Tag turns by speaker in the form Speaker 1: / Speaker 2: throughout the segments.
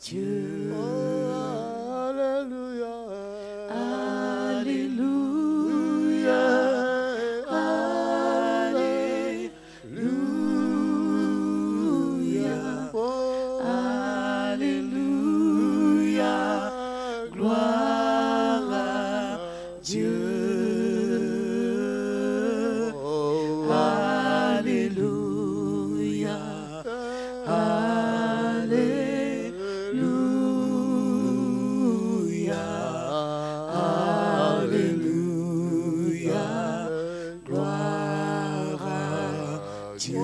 Speaker 1: Dieu.
Speaker 2: Alléluia.
Speaker 1: Alléluia. Alléluia. Alléluia. Gloire à Dieu. Alléluia. Alléluia. Alléluia. Gloire à Dieu.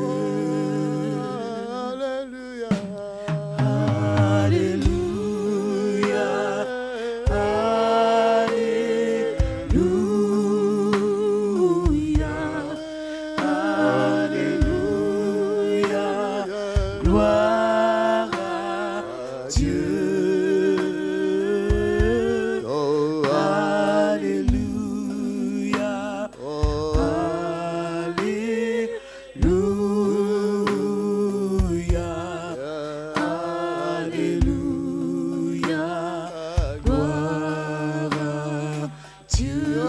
Speaker 2: Alléluia.
Speaker 1: Alléluia. Alléluia. Alléluia. Gloire à Dieu. Alléluia. Alléluia. Alléluia. Gloire à Dieu.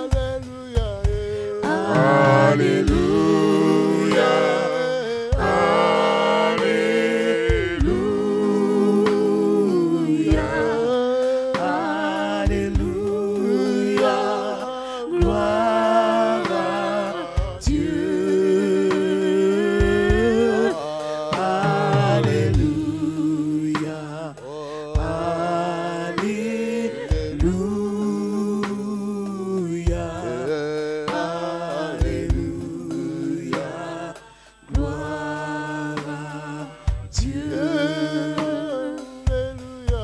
Speaker 1: Alléluia. Alléluia. Alléluia. Gloire à Dieu. Alléluia. Alléluia. Alléluia. Gloire à Dieu. Alléluia.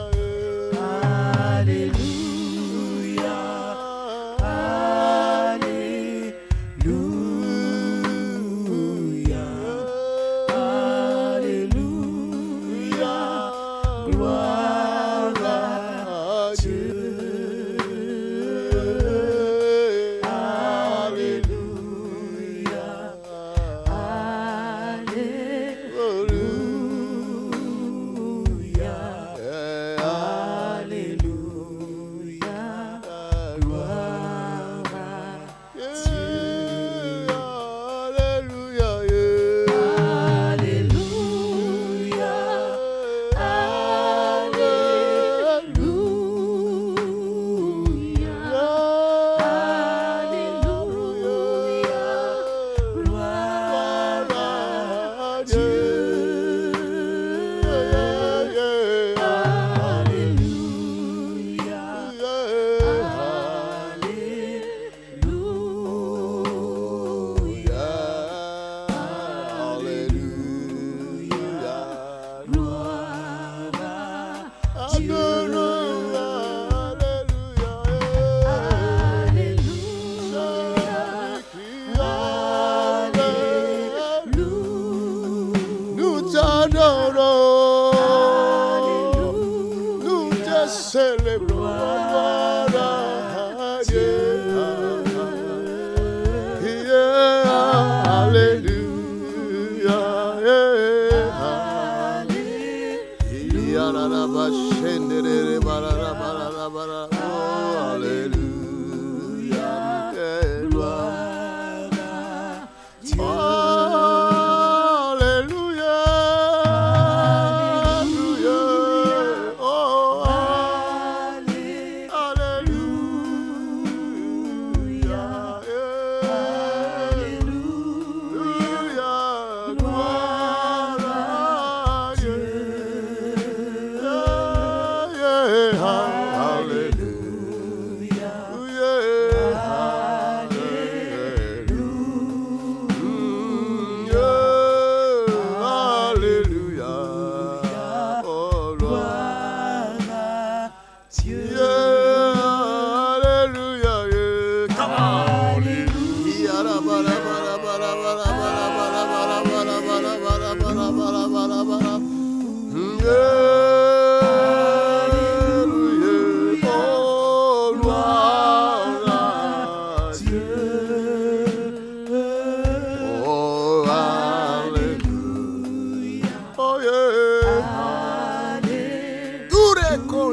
Speaker 1: Alléluia. Alléluia. Gloire à Dieu. Alléluia. Alléluia. Alléluia. Gloire à Dieu. Alléluia. Alléluia. Alléluia. Gloire à Dieu. Alléluia. Alléluia. Gloire à Dieu.
Speaker 2: Nous t'adorons, nous te célébrons, gloire à Dieu. Alléluia. Alléluia.
Speaker 1: Gloire à Dieu.
Speaker 2: Alléluia. Alléluia. Oh, alléluia. Alléluia. Gloire à Dieu. Alléluia.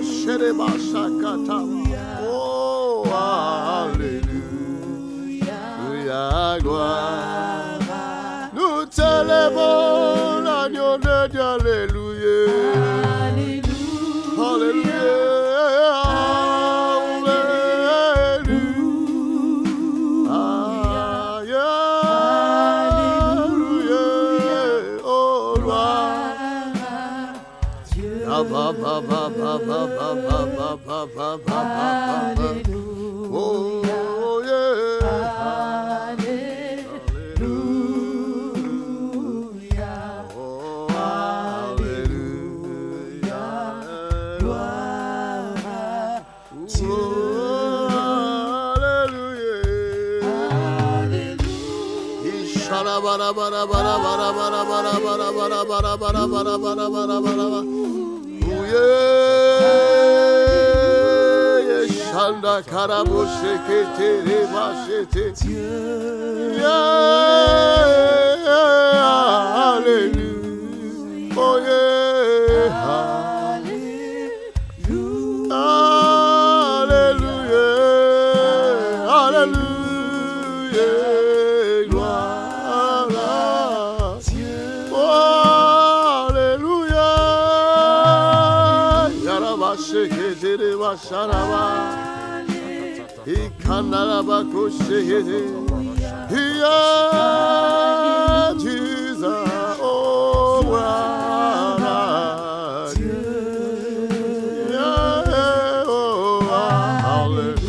Speaker 2: Shereba Shakata. Oh, alléluia, gloire. Nous t'élèvons l'agneau de Dieu, alléluia. Alléluia. Shanda karabo shekete remashete. Hallelujah. Oh yeah. Hallelujah. Hallelujah. Gloire à Dieu. Oh, alléluia. Yaraba shekete remasharaba. Yeah, Jesus, oh, Dieu. Yeah, oh, hallelujah.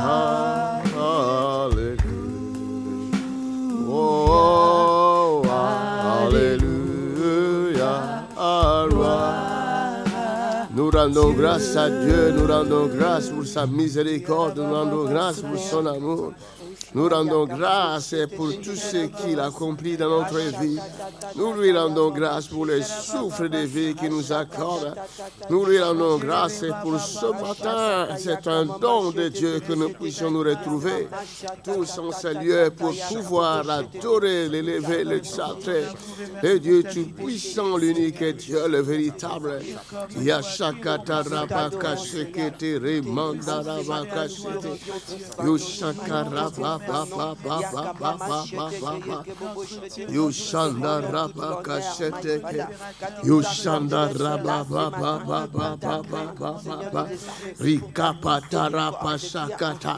Speaker 2: Hallelujah. Oh, hallelujah. Nous rendons grâce à Dieu, nous rendons grâce pour sa miséricorde, nous rendons grâce pour son amour. Nous rendons grâce pour tout ce qu'il accomplit dans notre vie. Nous lui rendons grâce pour les souffles de vie qu'il nous accorde. Nous lui rendons grâce pour ce matin. C'est un don de Dieu que nous puissions nous retrouver tous en ce lieu pour pouvoir adorer, l'élever, l'exalter. Et Dieu tout-puissant, l'unique Dieu, le véritable. Yashakata rabaka shekete remanda rabaka shete. Yoshaka rabaka. Yushanda raba kasheteke. Yushanda raba Rikapata raba shakata.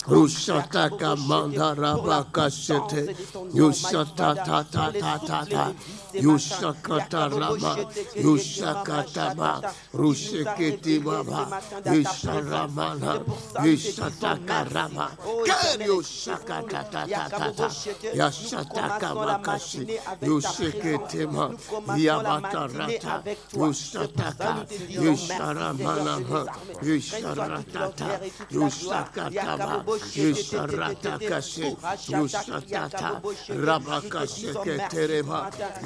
Speaker 2: Rushata kamanda raba kashete. Yushata ta ta ta ta ta. Yushakata raba. Yushakata ba. Rusheketi baba. Yusharamana. Yushataka raba. Shakata ta ta ta ta. Yashataka makashi. Yusheketema. Yabata rata. Yushataka. Yusharamana. Yusharatata. Yushakataba. Yusharatakashi. Yushatata. Rabakasheketereba.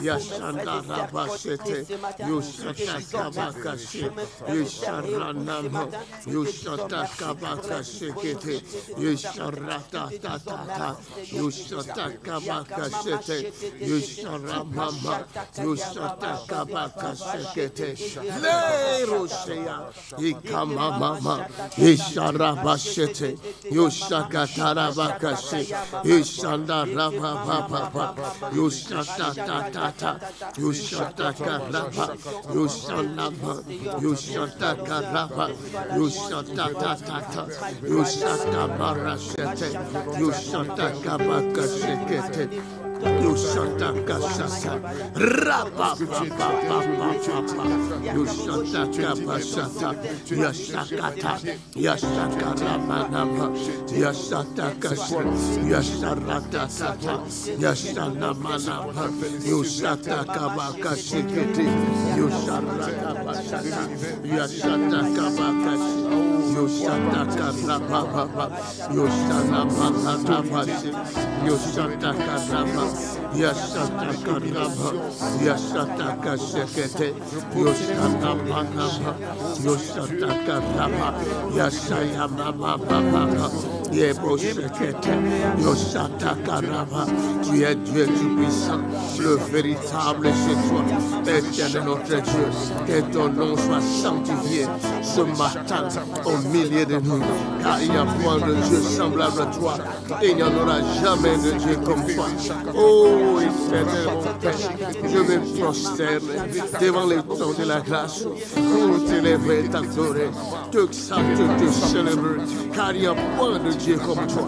Speaker 2: Yashanda rabashete. Yushataka makashi. Yusharanama. Yushataka makashekete. Yusharata ta ta ta. Yushataka makashete. Yusharamama. Yushataka makashekete. Le roshea. Ikamamama. Yusharabashete. Yushakatara makashe. Yushanda rababa. Yushata ta ta. Yushataka raba. Yushanama. Yushataka raba. Yushata ta ta. Yushata marashete. Yushata makashekete. Yushata kasata. Rapa papa. Yushata kapasata. Yashakata. Yashakara manama. Yashata kashe. Yasharata tata. Yashana manama. Yushata kabakashekete. Yusharata basata. Yashata kabakashi. Yushata karababa. Yushana manama. Yushata karababa. Yasata Karaba, Yasata Kasekete, Yosata Manaba, Yosata Karaba, Yasaya Mama Baba, Yebo Sekete, Yosata Karaba, tu es Dieu tout-puissant, le véritable c'est toi, éternel notre Dieu, que ton nom soit sanctifié ce matin au milieu de nous, car il n'y a point de Dieu semblable à toi, et il n'y en aura jamais de Dieu comme toi. Oh, éternel mon Père, je me prosterne devant les temps de la grâce pour t'élever et t'adorer, t'exalter, te célébrer, car il n'y a point de Dieu comme toi.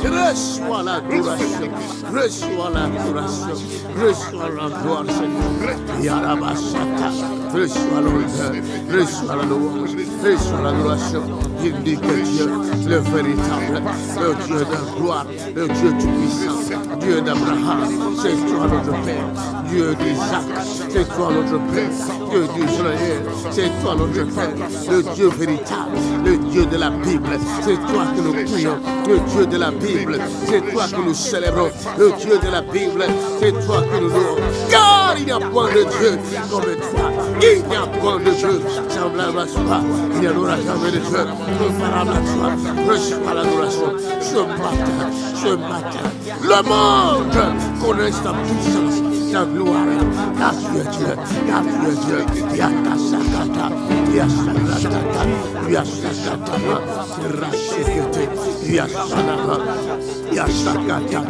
Speaker 2: Reçois l'adoration, reçois l'adoration, reçois la gloire, Seigneur. Yarabashata, reçois l'honneur, reçois la louange, reçois l'adoration. Il dit que Dieu, le véritable, le Dieu de gloire, le Dieu tout-puissant, Dieu d'Abraham, c'est toi notre Père, Dieu d'Isaac, c'est toi notre Père, Dieu d'Israël, c'est toi notre Père, le Dieu véritable, le Dieu de la Bible, c'est toi que nous prions, le Dieu de la Bible, c'est toi que nous célébrons, le Dieu de la Bible, c'est toi que nous louons, car il n'y a point de Dieu comme toi, il n'y a point de Dieu semblable à toi, il n'y en aura jamais de Dieu comparable à toi, reçois l'adoration, ce matin, le monde connaît ta puissance, ta gloire, car tu es Dieu, Yakasakata, Yasakata, Yasakata, Rachekete, Yasanama, Yasakata,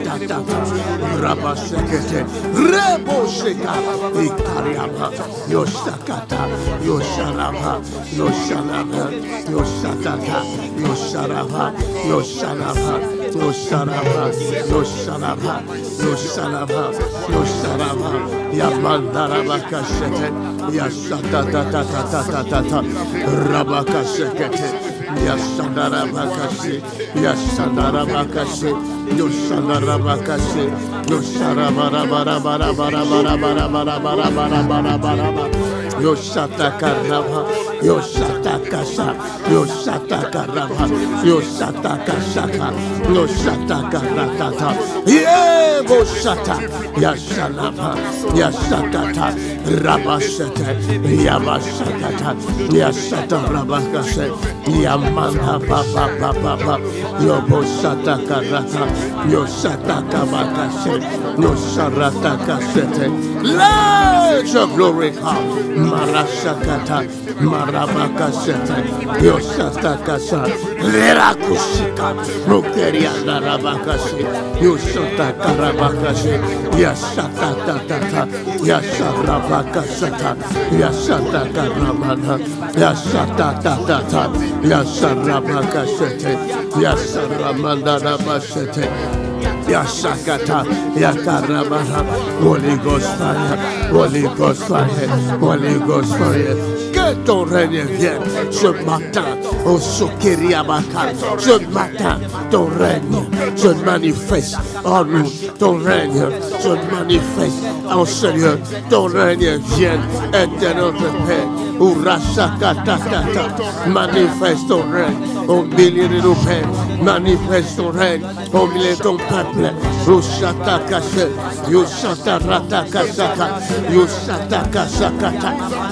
Speaker 2: Rabasekete, Rebosheka, Ikariama, Yosakata, Yosarama, Yosarama, Yosataka, Yosarama, Yosarama, Yosarama, Yosarama, Yosarama, Yosarama, Yamandarabakashete, Yasatata, Rabakashekete, Yasandarabakashe, Yasandarabakashe, Yosandarabakashe, Yosarabarabarabarabarabarabarabarabarabarabarabaraba, Yosatakaraba, Yosatakasa, Yosatakaraba, Yosatakasaka, Yosatakaratata, Yebosata, Yasanaba, Yasakata, Rabasete, Yamasakata, Yasatarabakase, Yamanda Papa, Yobosatakarata, Yosatakabakase, Yosaratakasete. Let your glory come, Marasakata, Marabakasete, Yosatakasa, Lerakusika, Rokeria Narabakase, Yosatakarabakase, Yasatatata, Yasarabakasata, Yasatakaramana, Yasatatata, Yasarabakasete, Yasaramandana, Yasakata, Yakarabara, Holy Ghost fire, Holy Ghost fire, Holy Ghost fire. Que ton règne vienne ce matin, au Sokeriabaka. Ce matin, ton règne se manifeste en nous. Ton règne se manifeste en Seigneur. Ton règne vienne, éternel notre Père. Manifeste ton règne au milieu de nos pères. Manifeste ton règne au milieu de ton peuple.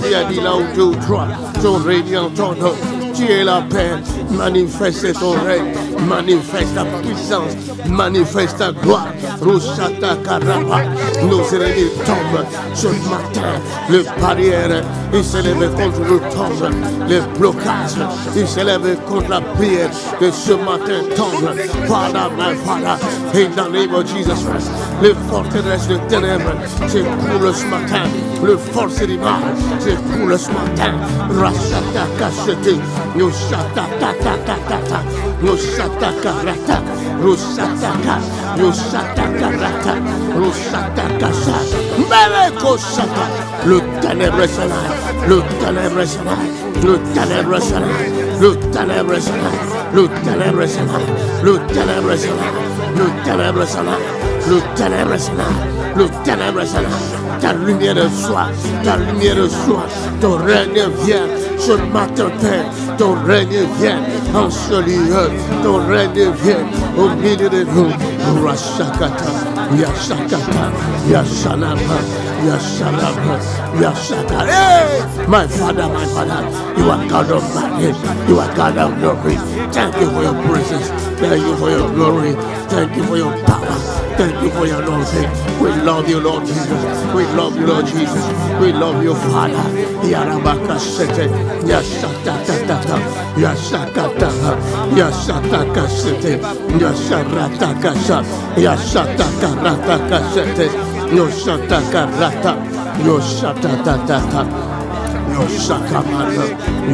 Speaker 2: Il a dit là où deux ou trois sont réunis en ton nom. Tu es la paix, manifeste ton règne, manifeste ta puissance, manifeste ta gloire. Roshata Karaba, nos ennemis tombent ce matin. Les barrières, ils s'élèvent contre nous tombent. Les blocages, ils s'élèvent contre la prière de ce matin tombent. Father, my Father, in the name of Jesus Christ, les forteresses de ténèbres, c'est pour le ce matin. Le force du mal, c'est pour le ce matin. Rashata Kashete, Yoshata Tata, Yoshata Karata, Rosataka, Yoshata Karata, Rosata Kasha, Meleko Shata, le ténèbre est là, le ténèbre est là, le ténèbre est là, le ténèbre est là, le ténèbre est là, le ténèbre est là, le ténèbre est là. Le ténèbre est là. Le ténèbre est là. Ta lumière de soi. Ta lumière de soi. Ton règne vient. Ce matin, Père, ton règne vient en ce lieu. Ton règne vient au milieu de nous. Rashakata, Yashakata, Yashanaba, Yashanaba, Yashakata. Hey, my Father, you are God of majesty, you are God of glory. Thank you for your presence. Thank you for your glory. Thank you for your power. Thank you for your anointing. We love you, Lord Jesus. We love you, Lord Jesus. We love you, Father. Yarabaka Sete, Yashatatata, Yashakata, Yashataka Sete, Yasharataka Sha, Yashataka Rataka Sete, Yoshataka Rata, Yoshatatata. Yoshakamana,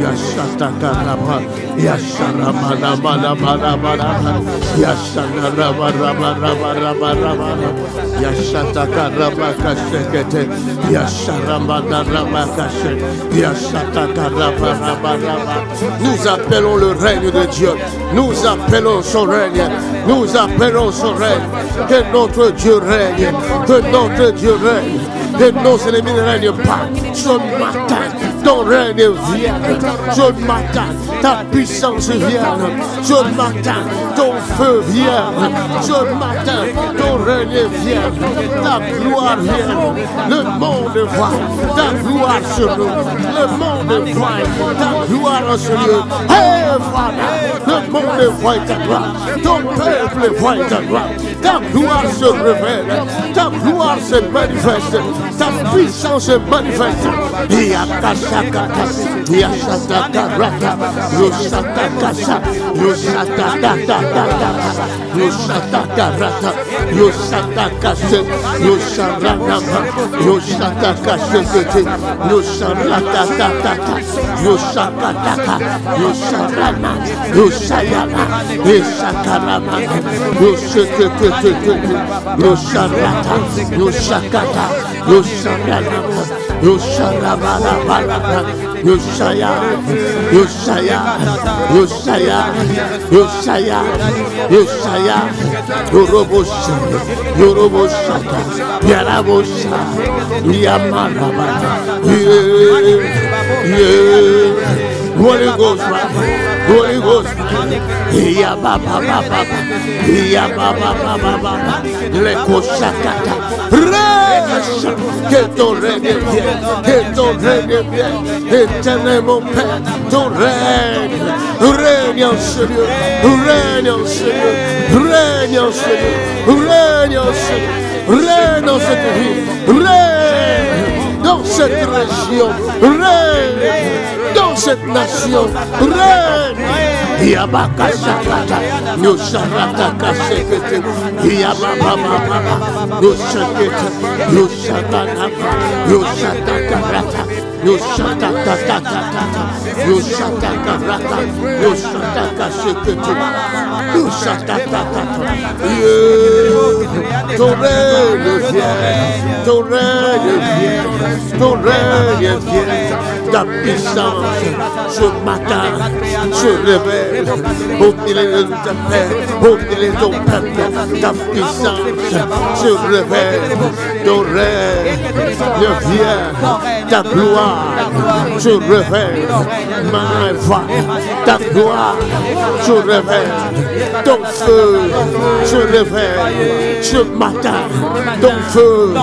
Speaker 2: Yashatakaraba, Yasharamana, Yashanaraba, Yashatakaraba Kasekete, Yasharamana, Yashatakaraba. Nous appelons le règne de Dieu, nous appelons son règne, nous appelons son règne, que notre Dieu règne, que notre Dieu règne, que nos ennemis ne règnent pas. Ce matin, ton règne vient. Ce matin, ta puissance vient. Ce matin, ton feu vient. Ce matin, ton règne vient. Ta gloire vient. Le monde voit ta gloire sur nous. Le monde voit ta gloire en ce lieu. Hey, Father, le monde voit ta gloire. Ton peuple voit ta gloire. Ta gloire se révèle. Ta gloire se manifeste. Ta puissance se manifeste. Yakashakata, Yashatakarata, Yoshatakasha, Yoshatakata, Yosatakarata, Yoshatakasha, Yosharanama, Yoshatakashakete, Yosharatata, Yoshakataka, Yosharana, Yoshayana, Yoshakarama, Yoshakete, Yosharata, Yoshakata, Yosharanama, Yosharabara, Yoshaya, Yoshaya, Yoshaya, Yoshaya, Yoshaya, Yorobosha, Yoroboshata, Yarabosha, Yamaraba, Holy Ghost, Holy Ghost, Yababa, Yababa, Lekoshakata, que ton règne vienne, que ton règne vienne, éternel mon Père, ton règne, règne en ce lieu, règne en ce lieu, règne en ce lieu, règne en ce lieu, règne dans cette ville, règne dans cette région, règne dans cette nation, règne. Yabakashakata, Yosharata Sekete, Yababa, Yoshaketa, Yoshatanapa, Yoshatakarata, Yoshatakata, Yoshatakarata, Yoshataka Sekete, Yoshatakata. Ton règne vient, ton règne vient, ton règne vient, ta puissance ce matin se révèle au milieu de ta paix, au milieu de ton peuple, ta puissance se révèle, ton règne vient, ta gloire se révèle, ma voix, ta gloire se révèle, ton feu se révèle, ce matin, ton feu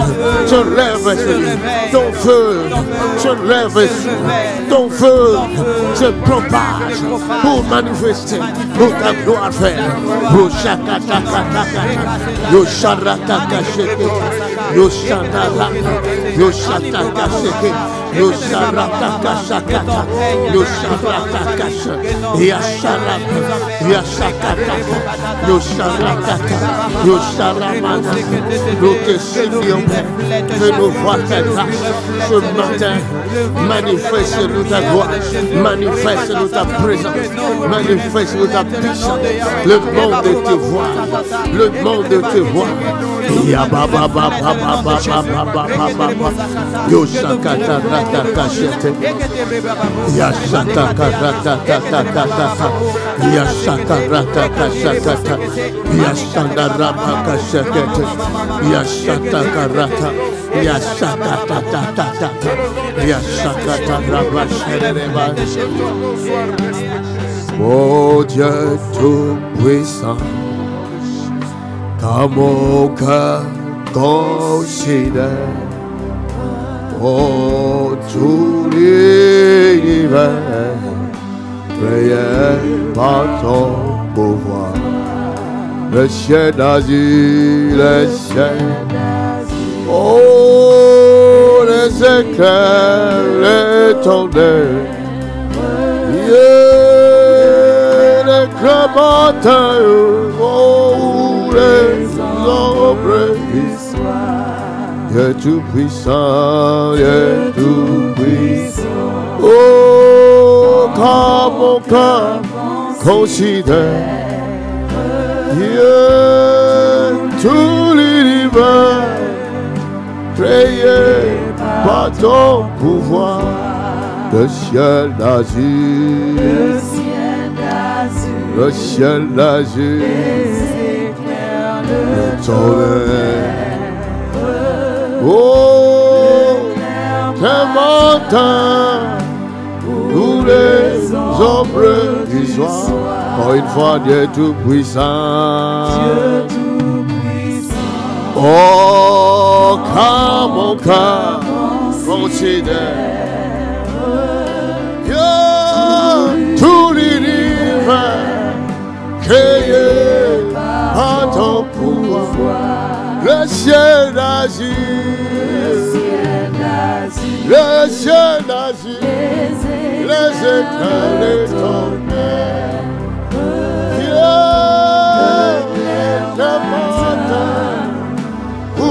Speaker 2: se lève, ton feu se lève, ton feu se propage pour manifester, pour ta gloire faire. Nous te supplions que nous voyons ta grâce ce matin. Manifeste-nous ta gloire, manifeste-nous ta présence, manifeste-nous ta puissance. Le monde te voit, le monde te voit. Ya baba baba baba baba baba. Yo sakata rata kashete. Ya sakata rata kata kata. Ya sakarata kashakata. Ya sandarama kashakete. Ya satakarata. Ya sakata tata. Ya sakata raba shereba. Oh Dieu tout-puissant, car mon cœur considère tout l'univers, créé par ton pouvoir. Le ciel d'azur, le ciel, oh les éclairs, les tonnerres, les grands montagnes, oh les ombres, Dieu tout-puissant, Dieu tout-puissant. Oh, quand mon cœur considère Dieu, tout l'univers créé par ton pouvoir, le ciel d'azur, le ciel d'azur, le soleil. Oh, tes montagnes, tous les ombres du soir. Encore une fois, Dieu tout-puissant. Oh, quand mon cœur considère tout l'univers créé par ton pouvoir. Le ciel d'azur, le ciel d'azur, les éclairs, les tonnerres, les montagnes, où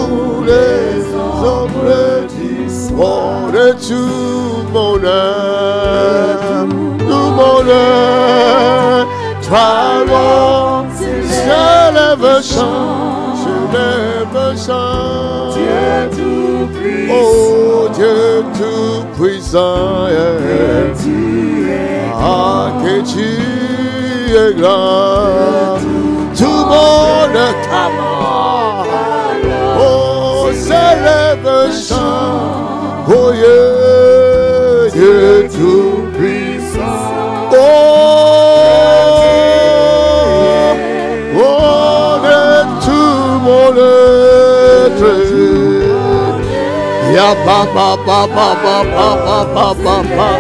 Speaker 2: les ombres disent de tout mon âme, toi, s'élève un chant. Dieu tout-puissant, oh Dieu tout-puissant, ah que tu es grand, tout le monde t'aime, oh s'élève un chant, oh Dieu tout-puissant, ya ba ba ba ba ba ba ba ba ba.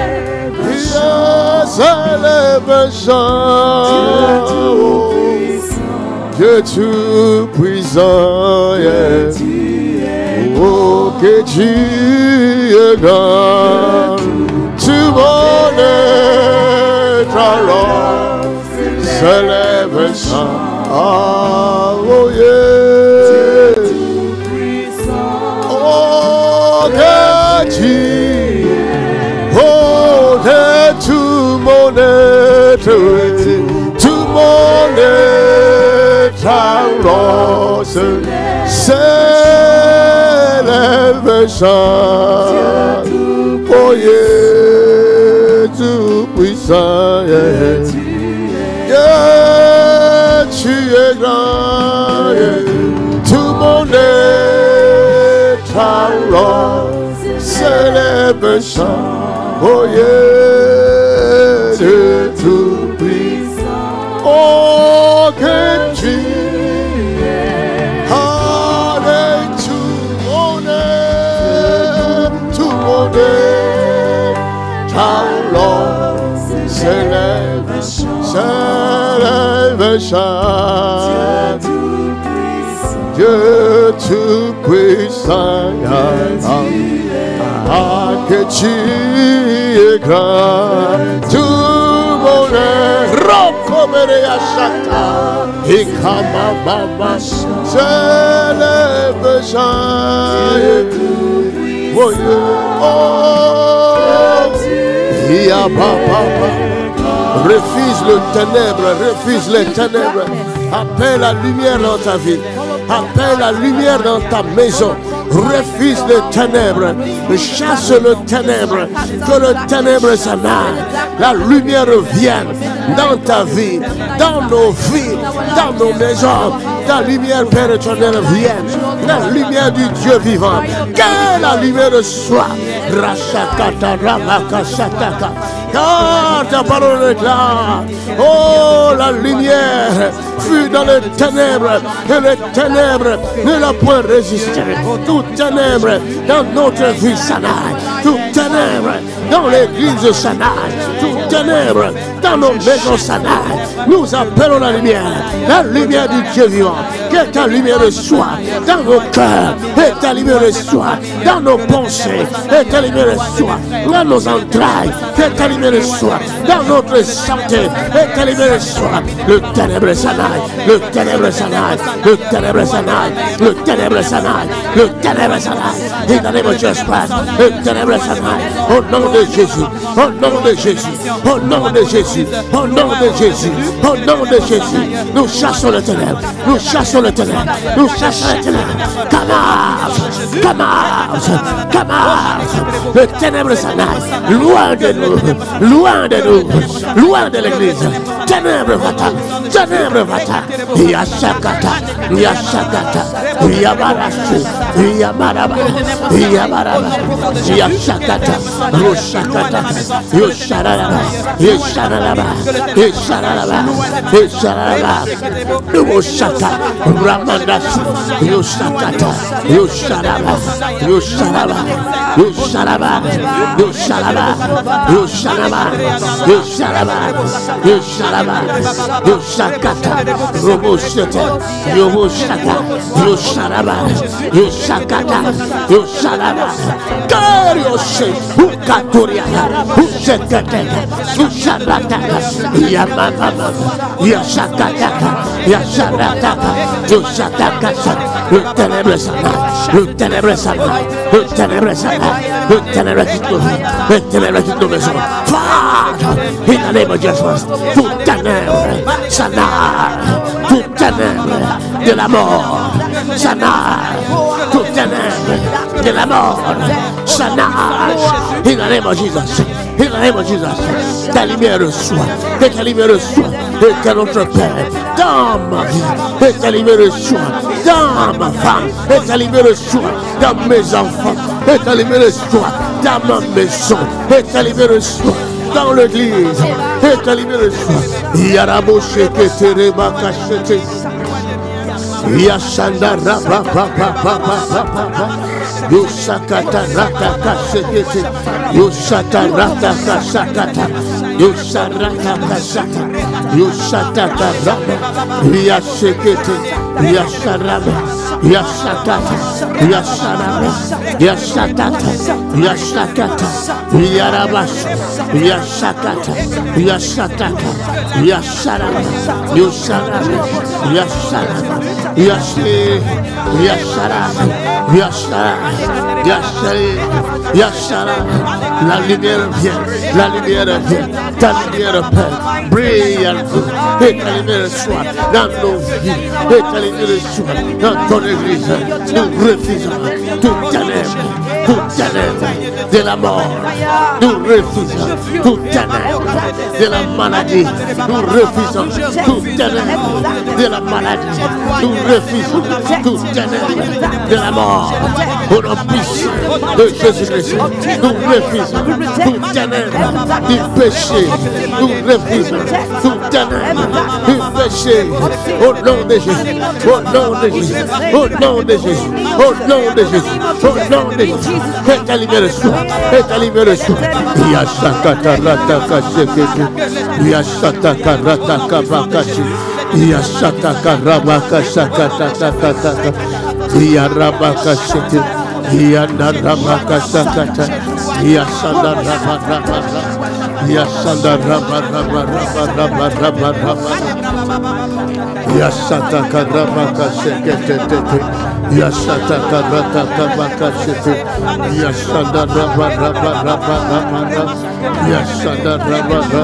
Speaker 2: S'élève un chant, Dieu tout-puissant, oh que tu es grand, tout le monde alors s'élève un chant, oh yeah. Oh, tout mon être, tout mon être, alors s'élève un chant, oh yeah, tout puissant, yeah, tu es grand, tout mon être, alors s'élève un chant, oh yeah, Dieu tout-puissant, oh que tu es, avec tout mon être, alors s'élève un chant, Dieu tout-puissant, ah que tu es grand, tout mon être, Rokomere Ashata, et Kamama, s'élève un chant, oh yeah, oh, refuse le ténèbre, refuse les ténèbres, appelle la lumière dans ta vie. Appelle la lumière dans ta maison. Refuse les ténèbres. Chasse le ténèbre. Que le ténèbre s'en aille. La lumière vienne dans ta vie, dans nos vies, dans nos maisons. La lumière, Père éternel, vienne. La lumière du Dieu vivant. Que la lumière soit. Rashakata, Ramakasataka. Car ta parole est là. Oh, la lumière fut dans les ténèbres. Et les ténèbres ne l'a point résisté. Tout ténèbre dans notre vie s'anaille. Tout ténèbre dans l'église s'anaille. Tout ténèbre dans nos maisons s'anaille. Nous appelons la lumière du Dieu vivant. Que ta lumière soit dans nos cœurs. Et ta lumière soit dans nos pensées. Et ta lumière soit dans nos entrailles. Que ta lumière soit dans notre santé. Et ta lumière soit. Le ténèbre s'anaille. Le ténèbre s'anaille. Le ténèbre s'anaille. Le ténèbre s'anaille. Le ténèbre s'anaille. In the name of Jesus Christ. Le ténèbre s'anaille. Au nom de Jésus. Au nom de Jésus. Au nom de Jésus. Au nom de Jésus. Au nom de Jésus. Nous chassons le ténèbre. Nous chassons le ténèbre. Nous chassons le ténèbre. Come out. Come out. Come out. Le ténèbre s'anaille. Loin de nous. Loin de nous. Loin de l'église. Ténèbre va-t'en. Ténèbre va-t'en. Yashakata. Yashakata. Yabarashi. Yabaraba. Yabaraba. Yashakata. Yoshakata. Yosharaba. Yosharaba. Yosharaba. Yosharaba. Yoshaka. Ramadashi. Yoshakata. Yosharaba. Yosharaba. Yosharaba. Yosharaba. Yosharaba. Yosharaba. Yosharaba. Yoshakata. Roboshete. Yoboshaka. Yosharaba. Yoshakata. Yosharaba. Karioshe. Ukatoria. Ushekete. Usharataka. Yamamama. Yashakataka. Yasharataka. Yoshataka. Le ténèbre s'anaille. Le ténèbre s'anaille. Le ténèbre s'anaille. Le ténèbre quitte nos vies. Le ténèbre quitte nos maisons. Father, in the name of Jesus, tout ténèbre s'anaille. Tout ténèbre de la mort s'anaille. Tout ténèbre de la mort s'anaille. In the name of Jesus. In the name of Jesus. Ta lumière soit. Que ta lumière soit. Et que notre Père dans ma vie. Et ta lumière soit dans ma femme. Et ta lumière soit dans mes enfants. Et ta lumière soit dans ma maison. Et ta lumière soit dans l'église. Et ta lumière soit. Yaraboshe ketereba kachete. Yashanda rapa papa papa. Yoshakata rata kashekete. Yoshata rata kashakata. Yosharata kashata. Yoshata rapa. Yashekete. Yasharaba. Yashakata. Yasharaba. Yashakata. Yashakata. Yarabash. Yashakata. Yashataka. Yasharaba. Yosharaba. Yasharaba. Yashe. Yasharaba. Yasharaba. Yasharaba. Yasharaba. La lumière vient. La lumière vient. Ta lumière Père. Brille à nous. Et ta lumière soit dans nos vies. Et ta lumière soit dans ton église. Nous refusons tout ténèbre. Tout ténèbre de la mort. Nous refusons tout ténèbre de la maladie. Nous refusons tout ténèbre de la maladie. Nous refusons tout ténèbre de la mort. Au nom puissant de Jésus-Christ. Nous refusons tout ténèbre du péché. Nous refusons tout ténèbre du péché. Au nom de Jésus. Au nom de Jésus. Au nom de Jésus. Au nom de Jésus. Au nom de Jésus. Que ta lumière soit. Que ta lumière soit. Yashakata rataka shekete. Yashataka rataka bakashi. Yashataka rabaka shakata takata. Yarabaka shekete. Yandarabaka shakata. Yashanda rabaka. Yashanda rabaka. Yashataka rabaka shekete. Yashataka rataka bakashete. Yashanda rabaka. Yashanda rabaka.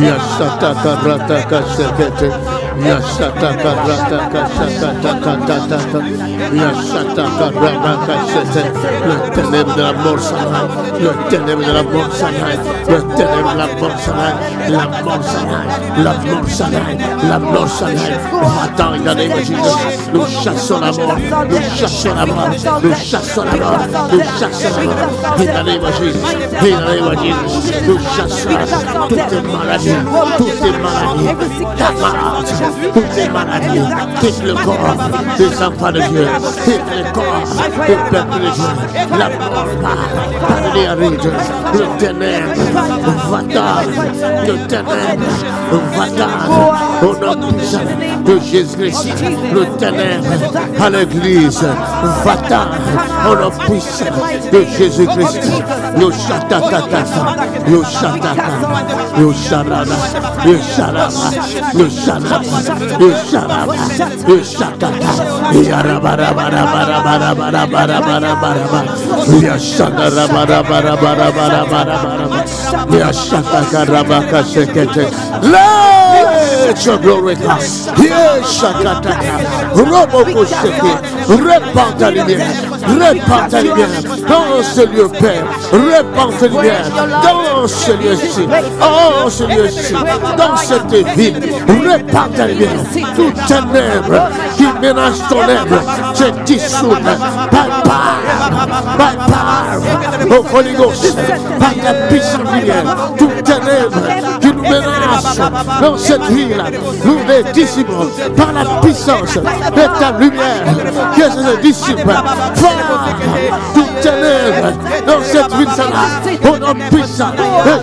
Speaker 2: Yashataka rataka shekete. Le ténèbre de la mort s'arrête. Le ténèbre de la mort s'arrête. Le ténèbre de la mort s'arrête. La mort s'arrête. La mort s'arrête. La mort s'arrête. Va-t'en, in the name of Jesus. Nous chassons la mort. Nous chassons la mort. Nous chassons la mort. Nous chassons la mort. In the name of Jesus. In the name of Jesus. Nous chassons toutes les maladies. Toutes les maladies. Ta malade. Toutes les maladies. Quitte le corps des enfants de Dieu. Quitte le corps des peuples de Dieu. La mort par les rides. Le ténèbre va-t'en. Le ténèbre va-t'en. Au nom puissant de Jésus-Christ. Le ténèbre à l'église va-t'en. Au nom puissant de Jésus-Christ. Yo shatatata. Yo shatata. Yo sharada. Yo sharaba. Yo sharaba. Yo sharaba. Yo shatata. Yarabarabarabarabarabarabarabarabaraba. Yo shadarabarabarabarabarabarabaraba. Yo shatakarabaka sekete. Let your glory come. Yes, shakataka. Roboko seke. Répands ta lumière. Répands ta lumière dans ce lieu, Père. Répands ta lumière dans ce lieu-ci. Oh, ce lieu-ci. Dans cette ville. Répands ta lumière. Tout ténèbre qui menace ton œuvre se dissout. By power. Oh, Holy Ghost. Par ta puissante lumière. Tout ténèbre qui nous menace dans cette ville. Nous les dissipons par la puissance de ta lumière. Que se dissipe. Tout ténèbre dans cette ville, au nom puissant de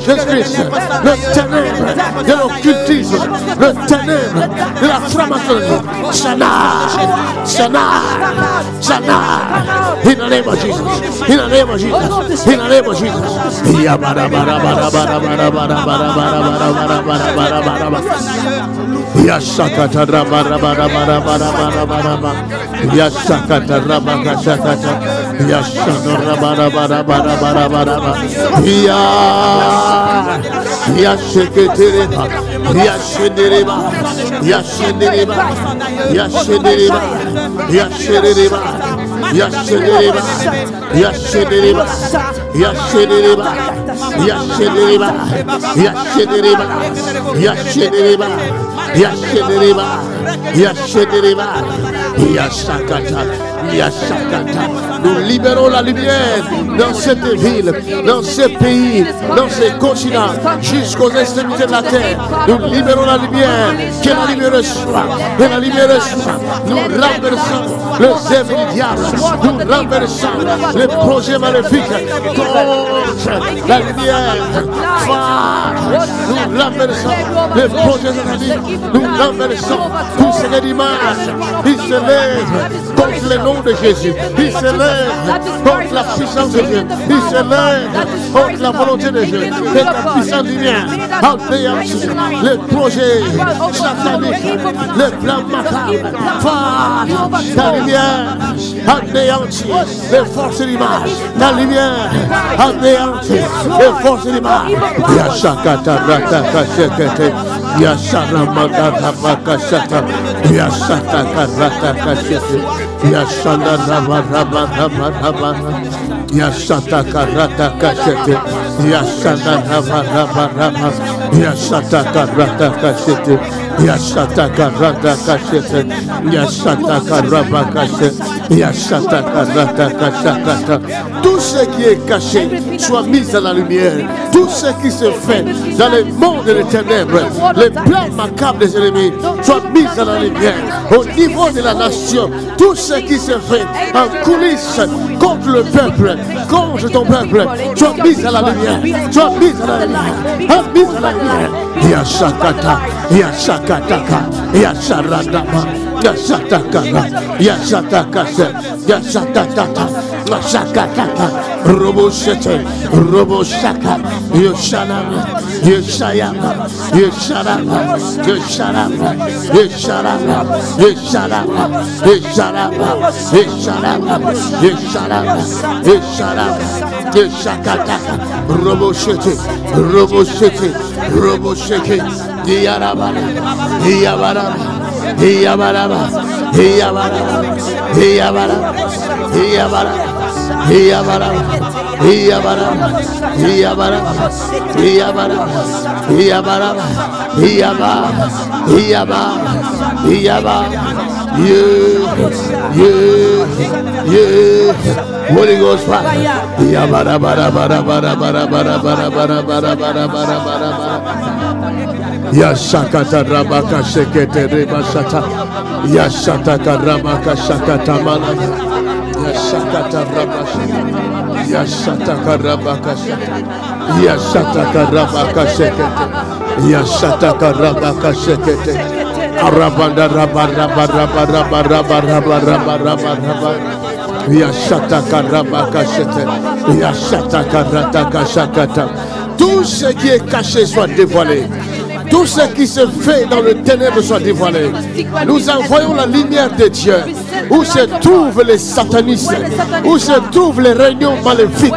Speaker 2: Jésus-Christ, le ténèbre de l'occultisme, le ténèbre de la franc-maçonnerie, Shana, in the name of Jesus, in the name of Jesus, in the name of Jesus. Yashakata rabarabarabarabarabarabaraba. Yashakata rabakashakata. Yashana rabarabarabarabaraba. Yasheketereba. Yashendereba. Yashendereba. Yashendereba. Yashendereba. Yashendereba. Yashendereba. Yashendereba. Yashendereba. Yashendereba. Yashendereba. Yashendereba. Yashendereba. Yashakata. Yashakata. Nous libérons la lumière dans cette ville, dans ce pays, dans ces continents, jusqu'aux extrémités de la terre. Nous libérons la lumière, que la lumière soit, que la lumière soit. Nous renversons les œuvres du diable, nous renversons les projets maléfiques contre la lumière. Nous renversons les projets sataniques, nous renversons tous ces images. Ils se lèvent contre le nom de Jésus, ils se lèvent contre la puissance de Dieu, ils se lèvent contre la volonté de Dieu. Et ta puissante lumière anéantit les projets sataniques, les plans macabres. Ta lumière anéantit les forces de l'image. Ta lumière anéantit les forces de l'image. Yashakata rataka shekete. Yasharamata rabaka shata. Yashataka rataka shekete. Yashanda rabba rabba. Yashataka rataka shekete. Yashanda rabba. Yashataka rataka shekete. Yashataka rataka shekete. Yashataka rabaka shekete. Yashataka rataka shakata. Tout ce qui est caché soit mis à la lumière. Tout ce qui se fait dans le monde des ténèbres, les plans macabres des ennemis, soit mis à la lumière. Au niveau de la nation, tout ce qui se fait en coulisses contre le peuple, contre ton peuple, soit mis à la lumière. Soit mis à la lumière. Mis à la lumière. Yashakata, Yashakataka, Yasharadama, Yashatakara, Yashatakase, Yashatatata, Yashakataka, Roboshete, Roboshaka, Yosharama, Yoshayama, Yosharama, Yosharama, Yosharama, Yosharama, Yosharama, Yosharama, Yosharama, Yosharama, Yoshakataka, Roboshete, Roboshete, Roboshete, Yarabara, Yabara. Yabaraba, Yabaraba, Yabaraba, Yabaraba, Yabaraba, Yabaraba, Yabaraba, Yabaraba, Yabaraba, Yabaraba, Yabaraba, Holy Ghost fire. Yashakata rabaka shekete rebashata. Yashata rabaka shakata malana. Yashakata rabaka. Yashata rabaka shakata. Yashata rabaka shekete. Yashata rabaka shekete. Arabanda rabara rabara rabara rabara rabara. Yashata rabaka shekete. Yashata rabaka shakata. Tout ce qui est caché soit dévoilé. Tout ce qui se fait dans le ténèbre soit dévoilé. Nous envoyons la lumière de Dieu où se trouvent les satanistes, où se trouvent les réunions maléfiques,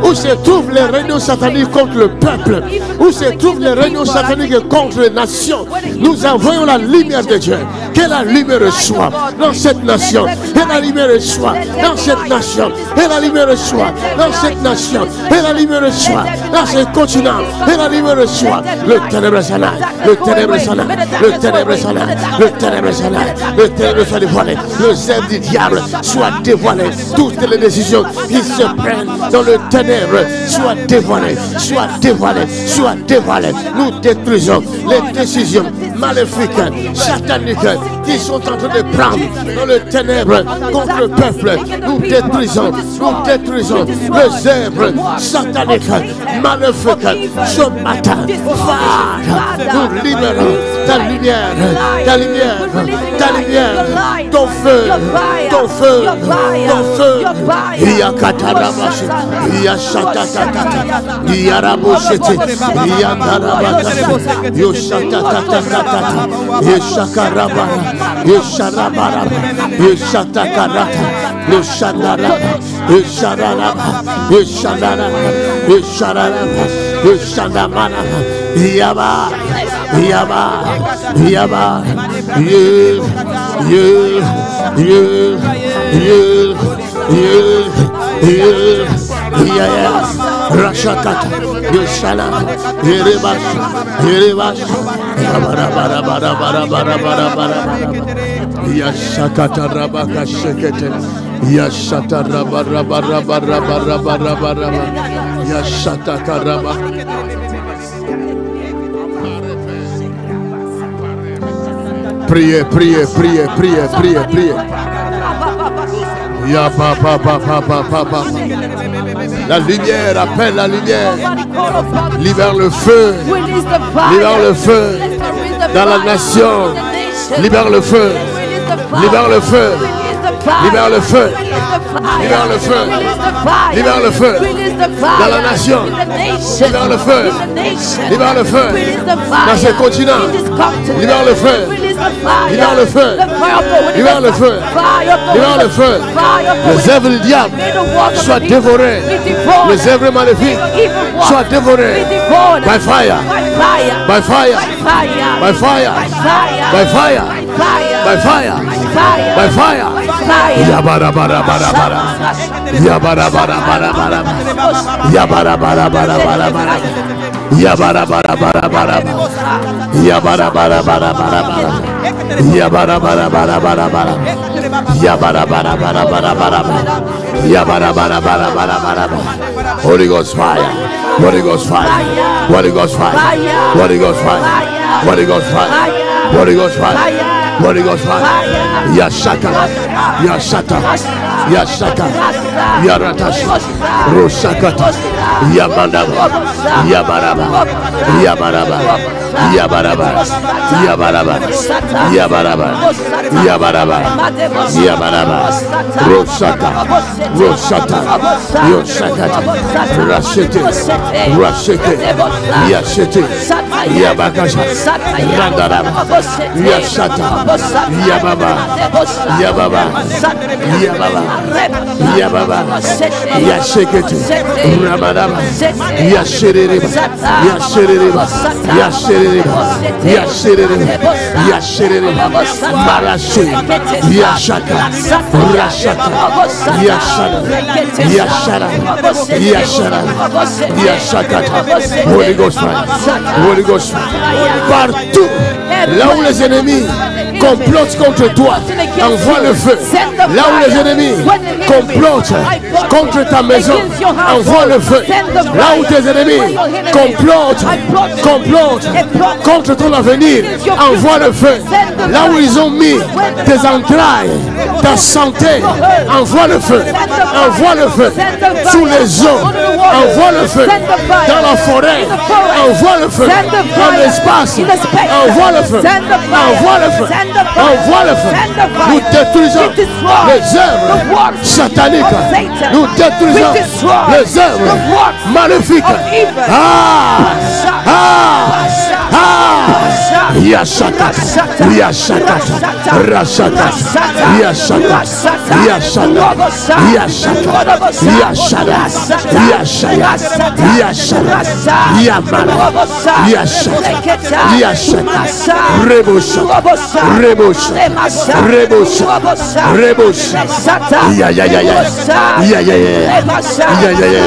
Speaker 2: où se trouvent les réunions sataniques contre le peuple, où se trouvent les réunions sataniques contre les nations. Nous envoyons la lumière de Dieu. Que la lumière soit dans cette nation. Que la lumière soit dans cette nation. Que la lumière soit dans cette nation. Que la lumière soit dans ce continent. Que la lumière soit. Le ténèbre s'en aille. Le ténèbre s'en aille. Le ténèbre s'en aille. Le ténèbre s'en aille. Le ténèbre soit dévoilé. Le zèle du diable soit dévoilé. Toutes les décisions qui se prennent dans le ténèbre soient dévoilées. Soient dévoilées. Soient dévoilées. Nous détruisons les décisions maléfiques, sataniques qui sont en train de prendre dans le ténèbre contre le peuple. Nous détruisons les œuvres sataniques, maléfiques ce matin. Nous libérons ta lumière, ta lumière, ta lumière, ton feu, ton feu, ton feu. Yakatarabashe, Yashatatata, Yaraboshete, Yandarabakase, Yoshatatata, Yeshakaraba, Yesharabara, Yeshatakarata, Yeshandaraba, Yeshararaba, Yeshandaraba, Yeshararaba, Yeshandamana, Yaba, Yaba, Yaba, Rashakata, Yoshana, Yerebash, Yerebash, Yashakata Rabaka Shekete, Yashata Rabba, Yashata Karaba. Priez, priez, priez, priez, priez, priez. Ya papa, papa, papa. La lumière, appelle la lumière. Libère le feu. Libère le feu dans la nation. Libère le feu. Libère le feu. Libère le feu. Libère le feu. Libère le feu dans la nation. Libère le feu. Libère le feu dans ce continent. Libère le feu. Libère le feu. Libère le feu. Libère le feu. Les œuvres du diable soient dévorées. Les œuvres maléfiques soient dévorées. By fire. By fire. By fire. By fire. By fire. By fire. Yabara bara bara bara. Yabara bara bara bara. Yabara bara bara bara bara. Yabara bara bara bara. Yabara bara bara bara bara. Yabara bara bara bara bara. Yabara bara bara bara bara. Yabara bara bara bara bara. Holy Ghost fire. Holy Ghost fire. Holy Ghost fire. Holy Ghost fire. Holy Ghost fire. Holy Ghost fire. Holy Ghost fire. Yashaka. Yashata. Yashaka. Yaratash. Roshakata. Yabandaba. Yabaraba. Yabaraba. Yabaraba. Yabaraba. Yabaraba. Yabaraba. Yabaraba. Roshaka. Roshata. Yoshakata. Rashete. Rashete. Yashete. Yabakasha. Randaraba. Yashata. Yababa. Yababa. Yababa. Yababa, Yashekete, Ramadama, Yashereba, Yashereba, Yashereba, Yashereba, Yashereba, Marashi, Yashaka, Rashaka, Yashara, Yashara, Yashara, Yashakata, Holy Ghost fire, Holy Ghost fire, partout là où les ennemis complotent contre toi, envoie le feu. Là où les ennemis complotent contre ta maison, envoie le feu. Là où tes ennemis complotent contre ton avenir, envoie le feu. Là où ils ont mis tes entrailles, ta santé, envoie le feu. Envoie le feu sous les eaux, envoie le feu dans la forêt, envoie le feu dans l'espace, envoie le feu, envoie le feu, envoie le feu. Nous détruisons les œuvres sataniques, nous détruisons les œuvres maléfiques. Yashaka, Yashaka, Rashaka, Yashaka, Yashaka, Yashaka, Yashaka, Yashaka, Yashaka, Yamara, Yashaka, Yashaka, Rebusha, Rebusha, Rebusha, Rebusha, Ya ya ya ya, Ya ya ya, Ya ya ya,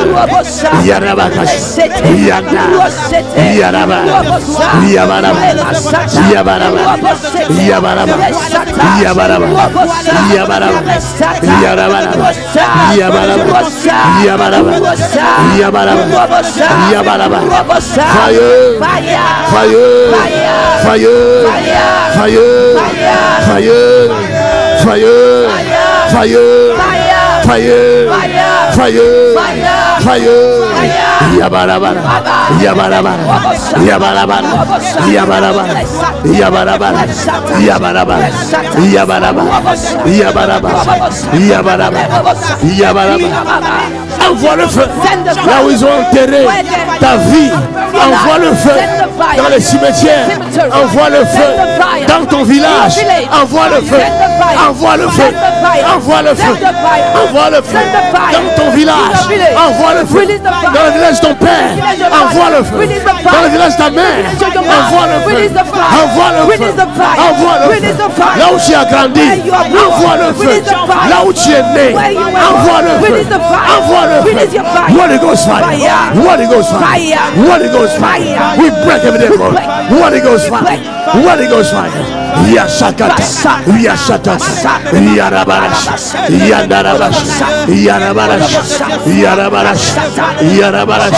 Speaker 2: Yarabakash, Yanda, Yaraba, Yabaraba, Yabaraba, Yabaraba, Yabaraba, Yabaraba, Yabaraba, Yabaraba, Yabaraba, Yabaraba, Yabaraba, fire, fire, fire, fire, fire, fire, fire, fire, fire, Yabarabara, Yabarabara, Yabarabara, Yabarabara, Yabarabara, Yabarabara, Yabarabara, Yabarabara, Yabarabara, envoie le feu là où ils ont enterré ta vie, envoie le feu dans les cimetières, envoie le feu dans ton village, envoie le feu, envoie le feu, envoie le feu, envoie le feu dans ton village, envoie le feu dans le village de ton père, envoie le feu dans le village de ta mère, envoie le feu, envoie le feu, envoie le feu là où tu as grandi, envoie le feu là où tu es né, envoie le feu, envoie le feu. Holy Ghost fire, Holy Ghost fire, Holy Ghost fire. We break every devil. Holy Ghost fire, Holy Ghost fire. Yashakata, Yashakata, Yarabarash, Yandarabash, Yarabarash, Yarabarash, Yarabarash,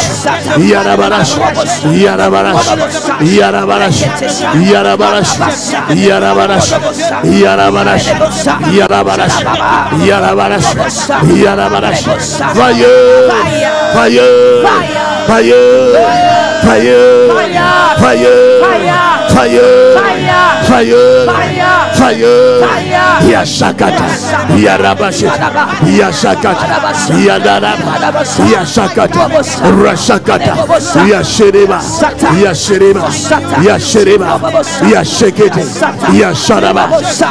Speaker 2: Yarabarash, Yarabarash, Yarabarash, Yarabarash, Yarabarash, Yarabarash, Yarabarash, Yarabarash, Yarabarash, fire, fire, fire, fire, fire, fire, fire, fire, Yashakata, Yarabashita, Yashakata, Yadaraba, Yashakata, Rashakata, Yashireba, Yashireba, Yashireba, Yashekete, Yasharaba,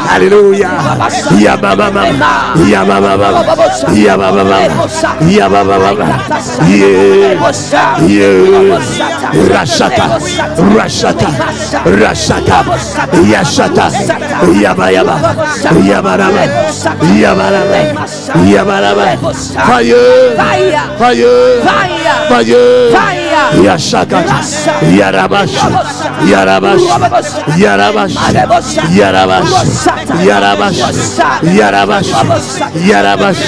Speaker 2: Hallelujah, Yababa, Yababa, Yababa, Yababa, Rashaka, Rashaka, Rashaka, Yashata, Yabayaba, Yabaraba, Yabaraba, Yabaraba, fire, fire, fire, Yashakata, Yarabash, Yarabash, Yarabash, Yarabash, Yarabash, Yarabash, Yarabash.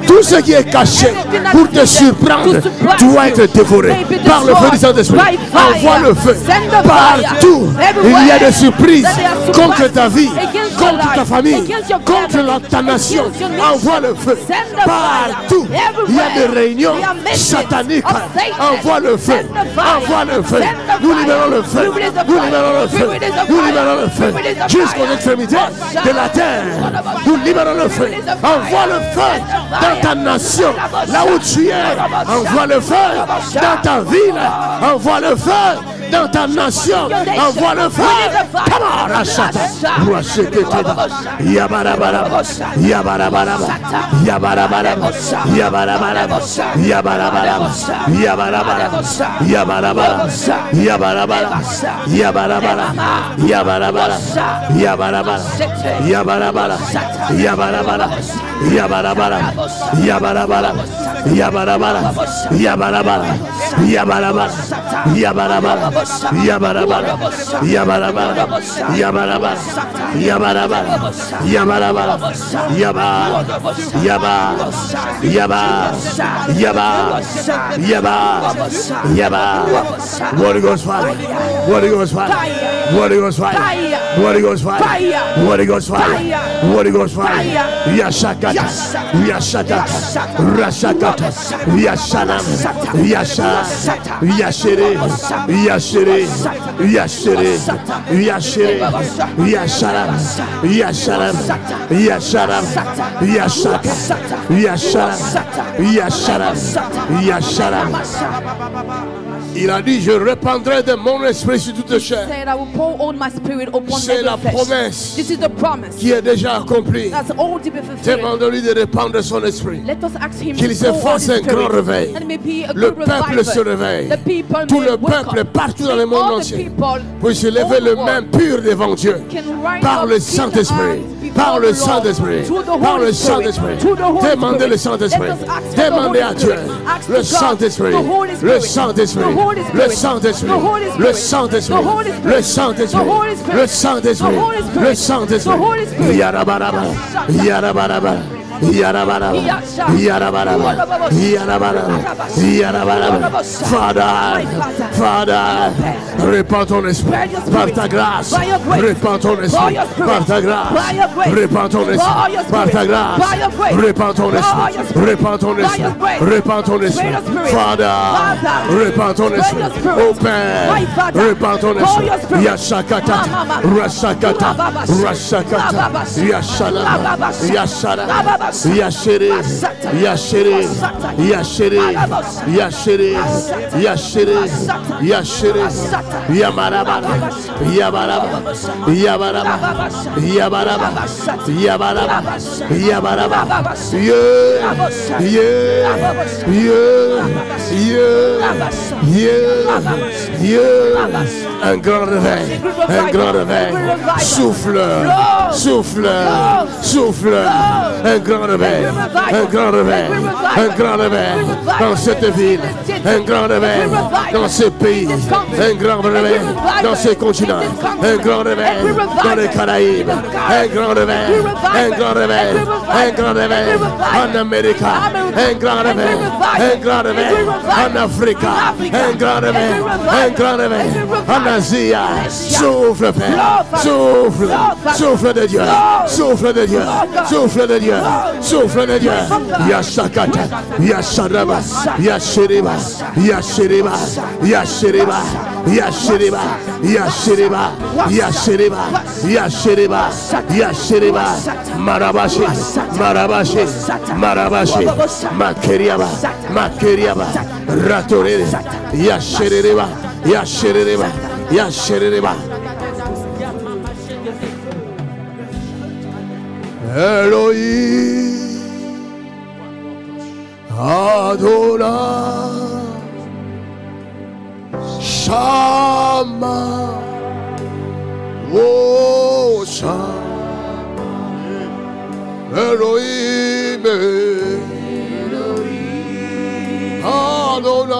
Speaker 2: Tout ce qui est caché pour te surprendre doit être dévoré par le feu du Saint-Esprit. Envoie le feu partout. Il y a des surprises contre ta vie, contre ta famille, contre ta nation. Envoie le feu partout. Il y a des réunions sataniques. Envoie le feu. Envoie le feu. Nous libérons le feu. Nous libérons le feu. Nous libérons le feu jusqu'aux extrémités de la terre. Nous libérons le feu. Envoie le feu dans ta nation, là où tu es. Envoie le feu dans ta ville. Envoie le feu dans ta nation. Envoie le feu. Come on, Rachata. Racheketeba. Yabarabaraba. Yabarabaraba. Yabarabaraba. Yabarabaraba. Yabarabaraba. Yabarabaraba. Yabarabaraba. Yabarabara. Yabarabara. Yabarabara. Yabarabara. Yabarabara. Yabarabara. Yabarabara. Yabarabara. Yabarabara. Yabarabara. Yabarabara. Yabarabara. Yabarabara. Yabarabara. Yabarabara. Yabarabara. Yabarabara. Yaba. Holy Ghost fire. Holy Ghost fire. Holy Ghost fire. Holy Ghost fire. Holy Ghost fire. Holy Ghost fire. Yashakata. Yashakata. Rashakata. Yashanam. Yasha. Yashere. Yashere. Yashere. Yashere. Yasharam. Yasharam. Yasharam. Yashaka. Yasharam. Yasharam. Yasharam. Il a dit, je répandrai de mon esprit sur toute chair. C'est la promesse qui est déjà accomplie. Demande-lui de répandre son esprit. Qu'il se fasse un grand réveil. Le peuple se réveille. Tout le peuple, partout dans le monde entier, puisse se lever le même pur devant Dieu. Par le Saint-Esprit. Par le Saint-Esprit. Par le Saint-Esprit. Demandez le Saint-Esprit. Demandez à Dieu. Le Saint-Esprit. Le Saint-Esprit. Le Saint-Esprit, le Saint-Esprit, le Saint-Esprit, le Saint-Esprit, le Saint-Esprit, Yarabaraba, Yarabaraba. Yarabaraba, Yarabaraba, Yarabaraba, Yarabaraba. Father, répands ton esprit par ta grâce. Répands ton esprit par ta grâce. Répands ton esprit par ta grâce. Répands ton esprit. Répands ton esprit. Répands ton esprit. Father, répands ton esprit. Ô Père, répands ton esprit. Yashakata, Rashakata, Rashakata, Yashana, Yashana. Yashere, Yashere, Yashere, Yashere, Yashere, Yashere, Yamarabara, Yabaraba, Yabaraba, Yabaraba, Yabaraba, Yabaraba, un grand réveil, un grand réveil, souffle, souffle, souffle, un grand réveil, un grand réveil, un grand réveil dans cette ville, un grand réveil dans ce pays, un grand réveil dans ce continent, un grand réveil dans les Caraïbes, un grand réveil, un grand réveil, un grand réveil en Amérique, un grand réveil, un grand réveil en Afrique, un grand réveil, un grand réveil en Asie. Souffle, Père, souffle, souffle de Dieu, souffle de Dieu, souffle de Dieu, souffle de Dieu. Yashakata, Yasharaba, Yashiriba, Yashiriba, Yashiriba, Yashiriba, Yashiriba, Yashiriba, Yashiriba, Yashiriba, Marabashi, Marabashi, Marabashi, Makeriaba, Makeriaba, Ratorere, Yashiriba, Yashiriba, Yashiriba. Elohim, Adonai, Shama, oh Shama, Elohim, Adonai,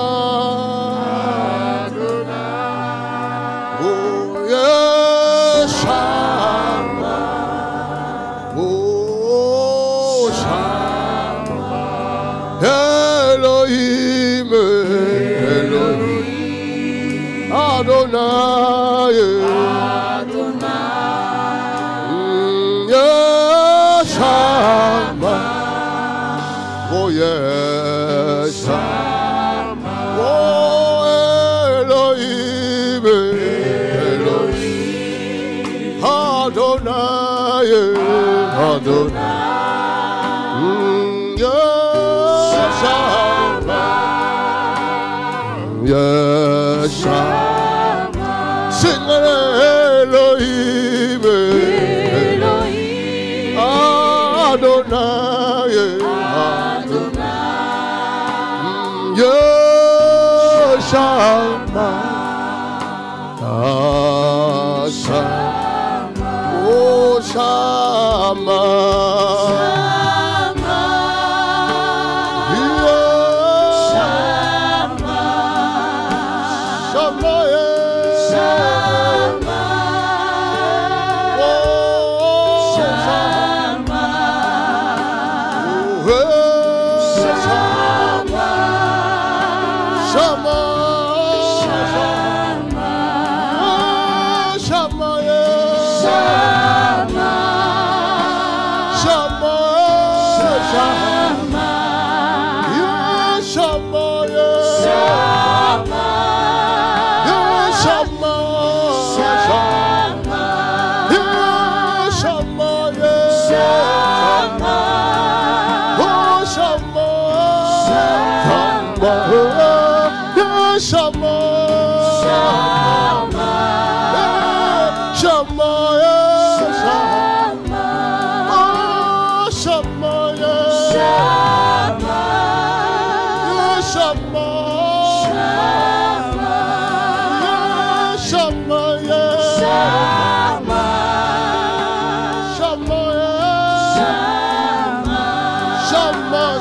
Speaker 2: oh yeah, Shama, oh Shama, Elohim, Elohim, Adonai, Adonai, yeah, Shama, oh yeah, Shama, oh Elohim, Elohim, Adonai, Adonai, yeah, Shama, yeah, Shama.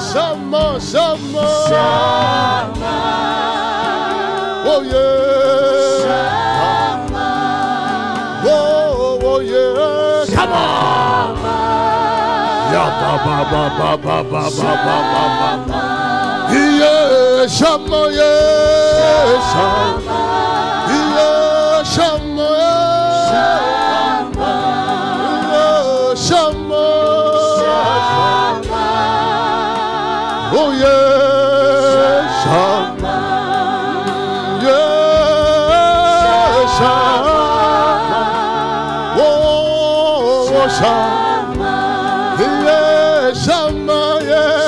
Speaker 2: Shama, Shama, oh Shama, oh yeah, oh yeah, come on, yeah, ba ba ba ba ba ba ba ba, yeah, Shama, yeah, Shama, yeah, Shama, yeah, Shama, oh yeah, Shama, yeah, Shama, oh Shama, yeah, Shama, yeah,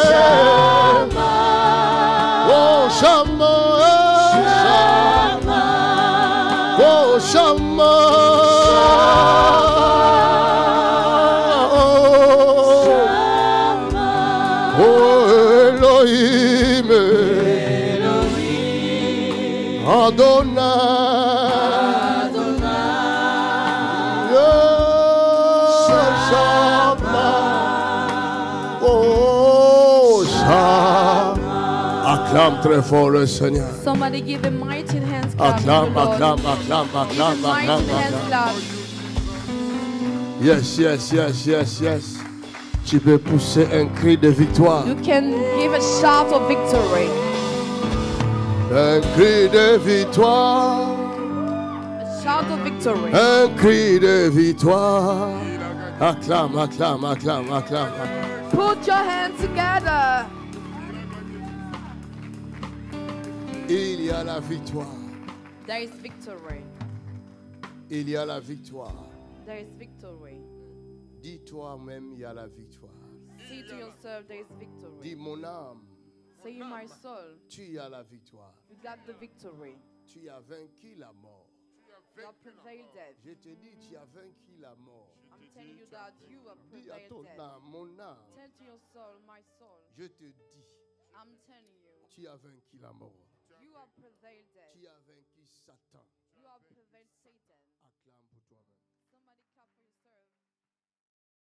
Speaker 2: oh Shama, oh Shama, Adonai, Shama, oh Shama. Acclame très fort le Seigneur.
Speaker 3: Somebody give a mighty hands clap.
Speaker 2: Acclame,
Speaker 3: to the Lord.
Speaker 2: acclame, acclame, acclame,
Speaker 3: Give a mighty
Speaker 2: acclame,
Speaker 3: hands
Speaker 2: acclame.
Speaker 3: clap.
Speaker 2: Yes, yes, yes, yes, yes. Tu peux pousser un cri de victoire.
Speaker 3: You can give a shout of victory.
Speaker 2: Un cri de victoire.
Speaker 3: A shout of victory.
Speaker 2: Un cri de victoire. Acclame, acclame, acclame, acclame.
Speaker 3: Put your hands together.
Speaker 2: Il y a la victoire.
Speaker 3: There is victory.
Speaker 2: Il y a la victoire.
Speaker 3: There is victory.
Speaker 2: Dis toi-même, il y a la victoire.
Speaker 3: Say to yourself, there is victory.
Speaker 2: Dis mon âme,
Speaker 3: Say, my soul,
Speaker 2: tu as la victoire.
Speaker 3: you got the victory.
Speaker 2: Tu as vaincu la mort.
Speaker 3: You have prevailed death.
Speaker 2: Je te dis, tu as vaincu la mort.
Speaker 3: I'm telling you that you have
Speaker 2: Dis à ton
Speaker 3: prevailed death.
Speaker 2: âme, mon âme,
Speaker 3: Tell to your soul, my soul,
Speaker 2: je te dis,
Speaker 3: I'm telling you,
Speaker 2: tu as vaincu la mort.
Speaker 3: you have prevailed death.
Speaker 2: Tu as vaincu Satan.
Speaker 3: You have prevailed Satan.
Speaker 2: Acclame pour toi-même.
Speaker 3: Somebody clap for yourself.